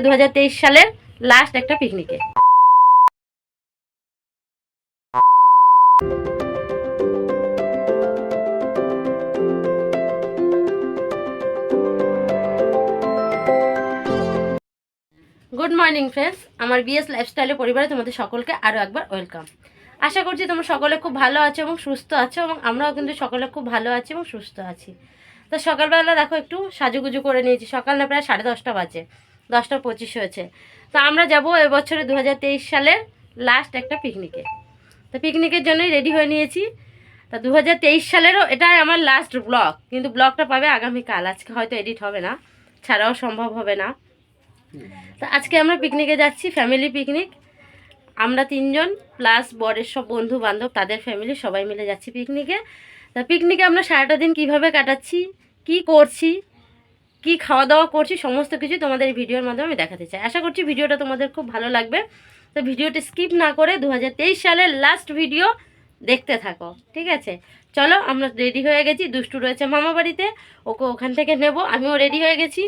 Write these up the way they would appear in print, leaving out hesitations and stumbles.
2023 সালের লাস্ট একটা পিকনিকে। গুড মর্নিং ফ্রেন্ডস, আমার বিএস লাইফস্টাইলের পরিবারে তোমাদের সকলকে আরও একবার ওয়েলকাম। আশা করছি তোমরা সকলে খুব ভালো আছো এবং সুস্থ আছো, এবং আমরাও কিন্তু সকলে খুব ভালো আছি এবং সুস্থ আছি। তো সকালবেলা দেখো একটু সাজুগুজু করে নিয়েছি, সকাল না প্রায় 10:30 বাজে, 10:25 হয়েছে। তো আমরা যাব এবছরে 2023 সালের লাস্ট একটা পিকনিকে। তো পিকনিকের জন্যই রেডি হয়ে নিয়েছি। তা 2023 সালেরও এটাই আমার লাস্ট ব্লগ, কিন্তু ব্লগটা পাবে আগামীকাল। আজকে হয়তো এডিট হবে না, ছাড়াও সম্ভব হবে না। তো আজকে আমরা পিকনিকে যাচ্ছি, ফ্যামিলি পিকনিক। আমরা 3 জন প্লাস বরের সব বন্ধু বান্ধব, তাদের ফ্যামিলি, সবাই মিলে যাচ্ছি পিকনিকে। তা পিকনিকে আমরা সারাটা দিন কীভাবে কাটাচ্ছি, কি করছি, কি খাওয়া দাওয়া করছি, সমস্ত কিছু তোমাদের এই ভিডিওর মাধ্যমে আমি দেখাতে চাই। আশা করছি ভিডিওটা তোমাদের খুব ভালো লাগবে। তো ভিডিওটা স্কিপ না করে 2023 সালের লাস্ট ভিডিও দেখতে থাকো, ঠিক আছে? চলো, আমরা রেডি হয়ে গেছি। দুষ্টু রয়েছে মামা বাড়িতে, ওকে ওখান থেকে নেব। আমিও রেডি হয়ে গেছি,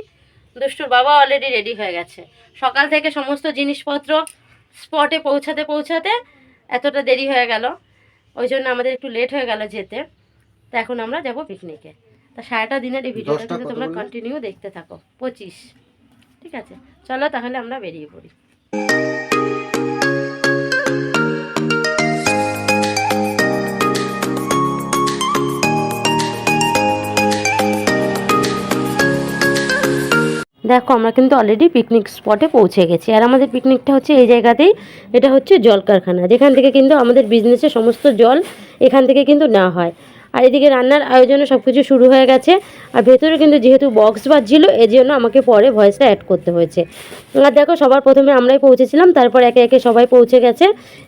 দুষ্টুর বাবা অলরেডি রেডি হয়ে গেছে। সকাল থেকে সমস্ত জিনিসপত্র স্পটে পৌঁছাতে এতটা দেরি হয়ে গেল, ওই জন্য আমাদের একটু লেট হয়ে গেল যেতে। তো এখন আমরা যাব পিকনিকে। তা সারাটা দিনের এই ভিডিওটা কিন্তু তোমরা কন্টিনিউ দেখতে থাকো। 25, ঠিক আছে? চলো তাহলে আমরা বেরিয়ে পড়ি। দেখো, আমরা কিন্তু অলরেডি পিকনিক স্পটে পৌঁছে গেছি। আর আমাদের পিকনিকটা হচ্ছে এই জায়গাতেই। এটা হচ্ছে জল কারখানা, যেখান থেকে কিন্তু আমাদের বিজনেসের সমস্ত জল এখান থেকে কিন্তু নেওয়া হয়। আর এদিকে রান্নার আয়োজনে সব কিছু শুরু হয়ে গেছে। আর ভেতরে কিন্তু যেহেতু বক্স বাজছিল, এর জন্য আমাকে পরে ভয়েসটা অ্যাড করতে হয়েছে। আর দেখো, সবার প্রথমে আমরাই পৌঁছেছিলাম, তারপর একে একে সবাই পৌঁছে গেছে।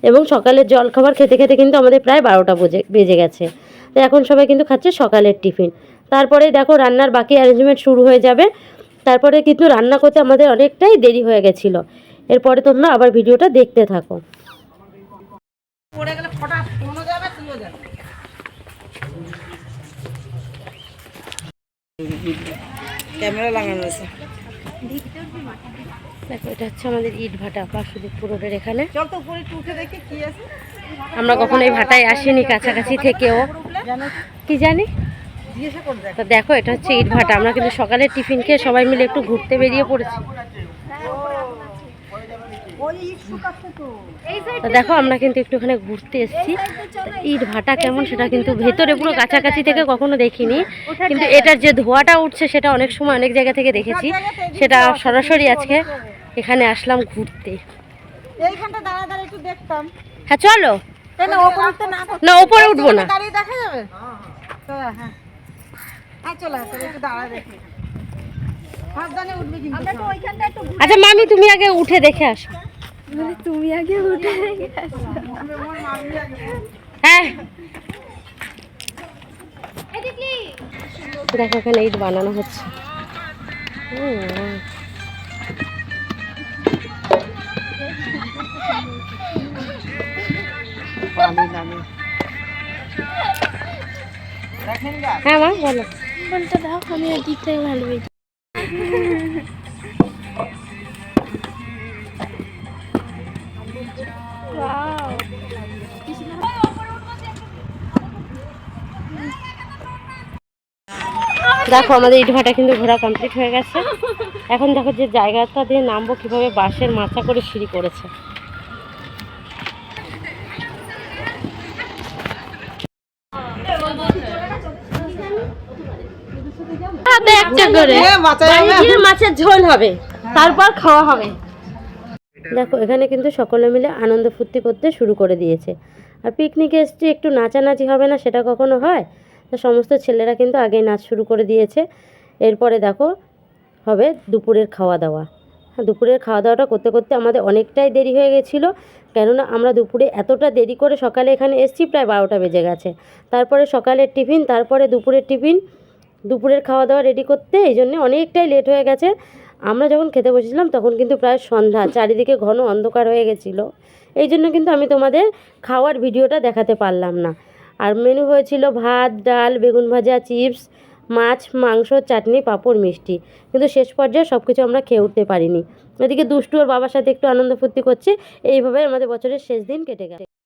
এবং সকালের জল খাবার খেতে খেতে কিন্তু আমাদের প্রায় 12টা বেজে গেছে। তো এখন সবাই কিন্তু খাচ্ছে সকালের টিফিন। তারপরে দেখো রান্নার বাকি অ্যারেঞ্জমেন্ট শুরু হয়ে যাবে। তারপরে কিন্তু রান্না করতে আমাদের অনেকটাই দেরি হয়ে গেছিল। এরপরে তোমরা আবার ভিডিওটা দেখতে থাকো। ক্যামেরা লাগানো আছে। দেখো, এটা হচ্ছে আমাদের ইট ভাটা, পার্শ্বদীপপুর রোডের এখানে। চল তো উপরে একটু উঠে দেখি কি আছে। আমরা কখনো এই ভাটায় আসিনি কাছাকাছি থেকেও, কি জানি। তো দেখো, এটা হচ্ছে ইট ভাটা। আমরা কিন্তু সকালে টিফিন খেয়ে সবাই মিলে একটু ঘুরতে বেরিয়ে পড়েছি। তো দেখো, আমরা কিন্তু একটুখানি ঘুরতে এসেছি। ইট ভাটা কেমন সেটা কিন্তু ভেতরে পুরো কাছাকাছি থেকে কখনো দেখিনি, কিন্তু এটার যে ধোঁয়াটা উঠছে সেটা অনেক সময় অনেক জায়গা থেকে দেখেছি। সেটা সরাসরি আজকে এখানে আসলাম ঘুরতে। হ্যাঁ চলো। না, ওপরে উঠবো না। আচ্ছা মামি, তুমি আগে উঠে দেখে আসো। তুমি আগে উঠে হ্যাঁ, দেখো এখানে ইট বানানো হচ্ছে। হ্যাঁ মা, বলো। বলতে দাও, আমি দিকটা ভালো হয়েছি। দেখো, আমাদের ইট ভাটা কিন্তু ঘোরা কমপ্লিট হয়ে গেছে। এখন দেখো যে জায়গাটা দিয়ে নামবো, কিভাবে বাঁশের মাচা করে সিঁড়ি করেছে। একটা করে মাছের ঝোল হবে, তারপর খাওয়া হবে। দেখো, এখানে কিন্তু সকলে মিলে আনন্দ ফুর্তি করতে শুরু করে দিয়েছে। আর পিকনিকে এসছি, একটু নাচানাচি হবে না সেটা কখনো হয়? তো সমস্ত ছেলেরা কিন্তু আগেই নাচ শুরু করে দিয়েছে। এরপরে দেখো হবে দুপুরের খাওয়া দাওয়া। দুপুরের খাওয়া দাওয়াটা করতে করতে আমাদের অনেকটাই দেরি হয়ে গেছিলো, কেননা আমরা দুপুরে এতটা দেরি করে সকালে এখানে এসছি, প্রায় 12টা বেজে গেছে। তারপরে সকালের টিফিন, তারপরে দুপুরের টিফিন, দুপুরের খাওয়া দাওয়া রেডি করতে এই জন্যে অনেকটাই লেট হয়ে গেছে। আমরা যখন খেতে বসেছিলাম তখন কিন্তু প্রায় সন্ধ্যা, চারিদিকে ঘন অন্ধকার হয়ে গেছিলো। এই জন্য কিন্তু আমি তোমাদের খাওয়ার ভিডিওটা দেখাতে পারলাম না। আর মেনু হয়েছিল ভাত, ডাল, বেগুন ভাজা, চিপস, মাছ, মাংস, চাটনি, পাঁপড়, মিষ্টি। কিন্তু শেষ পর্যায়ে সব কিছু আমরা খেয়ে উঠতে পারিনি। এদিকে দুষ্টু ওর বাবার সাথে একটু আনন্দ ফুর্তি করছে। এইভাবে আমাদের বছরের শেষ দিন কেটে গেছে।